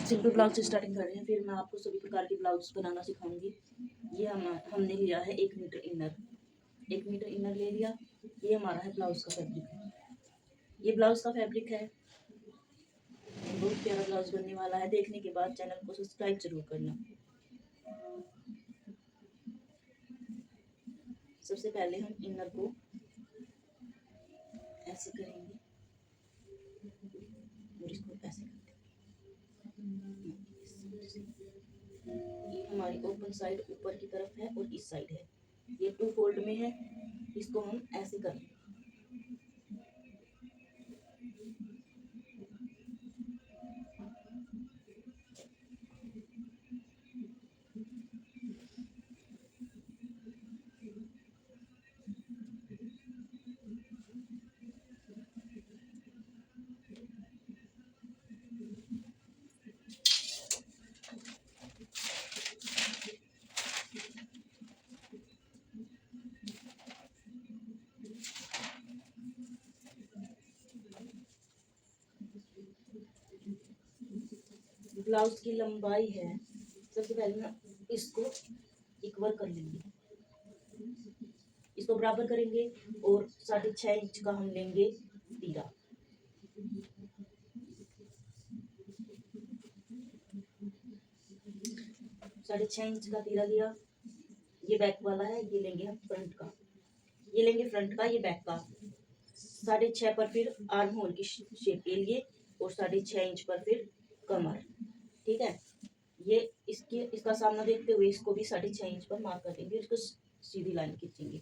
Simple blouse से starting कर रहे हैं, फिर मैं आपको सभी प्रकार के ब्लाउज बनाना सिखाऊंगी। ये हमने लिया है 1 मीटर इनर, 1 मीटर इनर ले लिया। ये हमारा है ब्लाउज का फैब्रिक, ये ब्लाउज का फैब्रिक है। बहुत प्यारा ब्लाउज बनने वाला है। देखने के बाद चैनल को सब्सक्राइब जरूर करना। सबसे पहले हम इनर को ऐसे करेंगे और इसको ऐसे कर देंगे। ये हमारी ओपन साइड ऊपर की तरफ है और इस साइड है, ये 2 फोल्ड में है। इसको हम ऐसे कर लेंगे। ब्लाउज की लंबाई है, सबसे पहले ना इसको इक्वल कर लेंगे, इसको बराबर करेंगे और 6.5 इंच का हम लेंगे तीरा। साढ़े 6 इंच का तीरा लिया। ये बैक वाला है, ये लेंगे हम फ्रंट का, ये लेंगे फ्रंट का, ये बैक का। 6.5 पर फिर आर्म होल की शेप के लिए और 6.5 इंच पर फिर कमर। ठीक है, ये इसका सामना देखते हुए इसको भी 6.5 इंच पर मार्क कर देंगे, इसको सीधी लाइन खींचेंगे।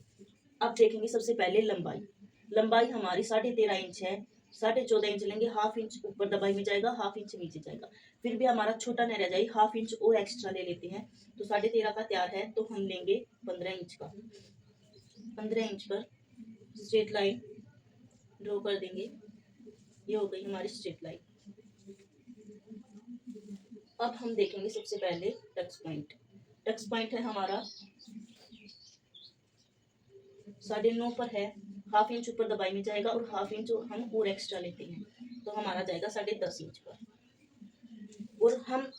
अब देखेंगे सबसे पहले लंबाई। लंबाई हमारी 13.5 इंच है, 14.5 इंच लेंगे, हाफ इंच ऊपर दबाई में जाएगा, हाफ इंच नीचे जाएगा। फिर भी हमारा छोटा न रह जाए, हाफ इंच और एक्स्ट्रा ले लेते हैं। तो 13.5 का तैयार है, तो हम लेंगे 15 इंच का। 15 इंच पर स्ट्रेट लाइन ड्रॉ कर देंगे। ये हो गई हमारी स्ट्रेट लाइन। अब हम देखेंगे सबसे पहले टक्स पॉइंट। टक्स पॉइंट है हमारा 9.5 पर है, हाफ इंच ऊपर दबाई में जाएगा और हाफ इंच हम और एक्स्ट्रा लेते हैं, तो हमारा जाएगा 10.5 इंच पर। और हम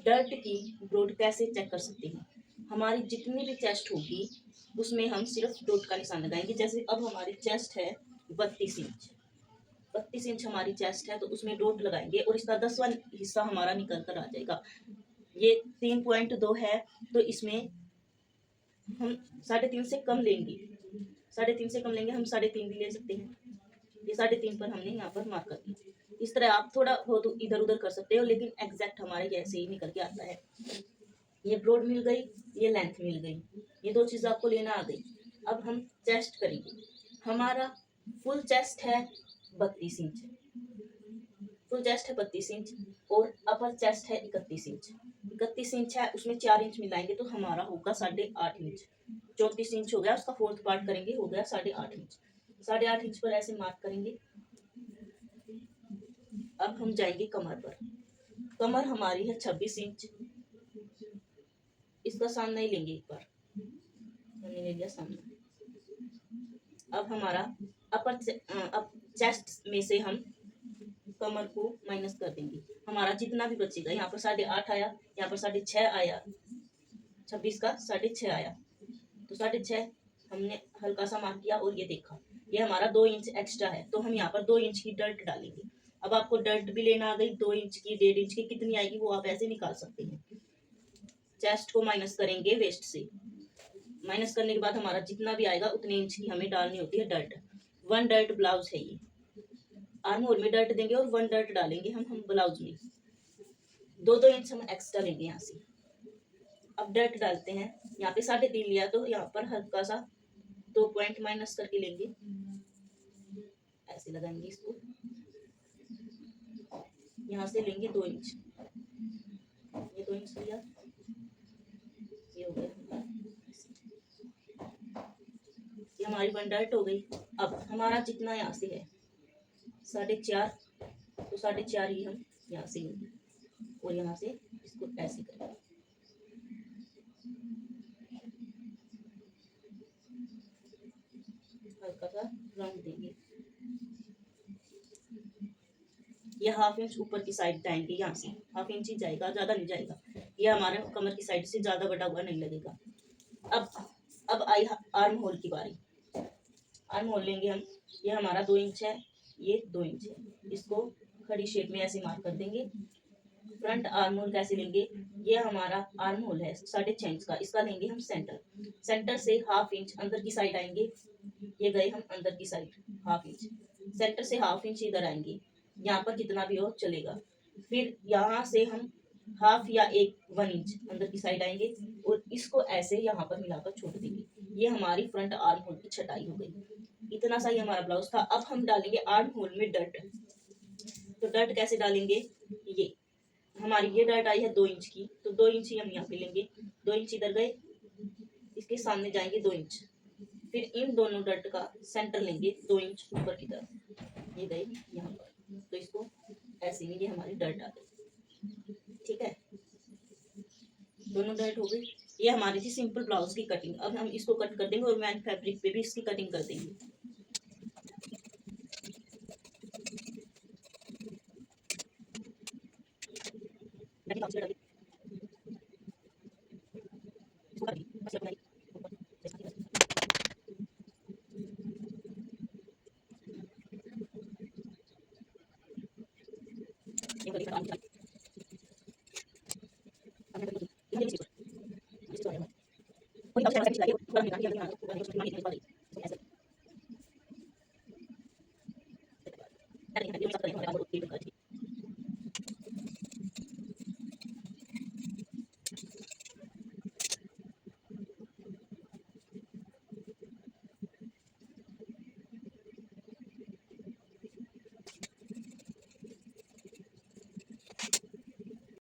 डर्ट की ब्रॉड कैसे चेक कर सकते हैं? हमारी जितनी भी चेस्ट होगी उसमें हम सिर्फ डॉट का निशान लगाएंगे। जैसे अब हमारी चेस्ट है 32 इंच, 32 इंच हमारी चेस्ट है, तो उसमें डॉट लगाएंगे और इसका 10वां हिस्सा हमारा निकल कर आ जाएगा। ये 3.2 है, तो इसमें हम 3.5 से कम लेंगे, 3.5 से कम लेंगे, हम 3.5 भी ले सकते हैं। ये 3.5 पर हमने यहाँ पर मार्क कर दिया। इस तरह आप थोड़ा बहुत इधर उधर कर सकते हो, लेकिन एग्जैक्ट हमारे ऐसे ही निकल के आता है। ये ब्रॉड मिल गई, ये लेंथ मिल गई, ये 2 चीज़ आपको लेना आ गई। अब हम चेस्ट करेंगे। हमारा फुल चेस्ट है 32 इंच, फुल चेस्ट है 32 इंच और अपर चेस्ट है 31 इंच। 31 इंच है, उसमें 4 इंच मिलाएंगे तो हमारा होगा 8.5 इंच। 34 इंच हो गया, उसका 4th पार्ट करेंगे, हो गया 8.5 इंच। 8.5 इंच पर ऐसे मार्क करेंगे। अब हम जाएंगे कमर पर। कमर हमारी है 26 इंच, इसका सामना ही लेंगे एक बार, हमने ले लिया सामना। अब हमारा अपर चेस्ट में से हम कमर को माइनस कर देंगे, हमारा जितना भी बचेगा। यहाँ पर 8.5 आया, यहाँ पर 6.5 आया, 26 का 6.5 आया, तो 6.5 हमने हल्का सा मार्क किया और ये देखा, ये हमारा 2 इंच एक्स्ट्रा है, तो हम यहाँ पर 2 इंच की डर्ट डालेंगे। अब आपको डर्ट भी लेना आ गई, 2 इंच की, 1.5 इंच की, कितनी आएगी वो आप ऐसे निकाल सकते हैं। चेस्ट को माइनस करेंगे वेस्ट से, माइनस करने के बाद हमारा जितना भी आएगा उतने इंच की हमें डालनी होती है डर्ट। 1 डर्ट ब्लाउज है ये। आर्म होल में डर्ट देंगे और 1 डर्ट डालेंगे हम ब्लाउज में। 2 इंच हम एक्स्ट्रा लेंगे यहाँ से। अब डर्ट डालते हैं, यहाँ पे 3.5 लिया, तो यहाँ पर हल्का सा 2 पॉइंट माइनस करके लेंगे, ऐसे लगाएंगे इसको। यहाँ से लेंगे 2 इंच, ये 2 इंच लिया, ये हो गया, ये हमारी 1 डर्ट हो गई। अब हमारा जितना यहाँ से है 4.5, तो 4.5 ही हम यहाँ से लेंगे और यहाँ से इसको ऐसे करेंगे। हल्का सा राउंड देंगे। ये हाफ इंच ऊपर की साइड जाएंगे, यहाँ से हाफ इंच ही जाएगा, ज़्यादा नहीं जाएगा। ये हमारे कमर की साइड से ज़्यादा बटा हुआ नहीं लगेगा। अब आई आर्म होल की बारी। आर्म होल लेंगे हम, ये हमारा 2 इंच है, ये 2 इंच है, इसको खड़ी शेप में ऐसे मार्क कर देंगे। फ्रंट आर्म होल कैसे लेंगे, ये हमारा आर्म होल है 6.5 इंच का, इसका लेंगे हम सेंटर। सेंटर से हाफ इंच अंदर की साइड आएंगे, ये गए हम अंदर की साइड हाफ इंच। सेंटर से हाफ इंच इधर आएंगे, यहाँ पर कितना भी हो चलेगा। फिर यहाँ से हम हाफ या 1 इंच अंदर की साइड आएंगे और इसको ऐसे यहाँ पर मिलाकर छोड़ देंगे। ये हमारी फ्रंट आर्म होल की छटाई हो गई। इतना सा ही हमारा ब्लाउज था। अब हम डालेंगे आर्म होल में डर्ट। तो डर्ट कैसे डालेंगे, ये हमारी ये डर्ट आई है 2 इंच की, तो 2 इंच ही हम यहाँ पे लेंगे। 2 इंच इधर गए, इसके सामने जाएंगे 2 इंच। फिर इन दोनों डर्ट का सेंटर लेंगे 2 इंच ऊपर की तरफ, ये गए यहाँ पर। तो इसको ऐसे में ये हमारी डर्ट आ गई। ठीक है, दोनों डर्ट हो गई। ये हमारी थी सिंपल ब्लाउज की कटिंग। अब हम इसको कट कर देंगे और मैन फैब्रिक पे भी इसकी कटिंग कर देंगे।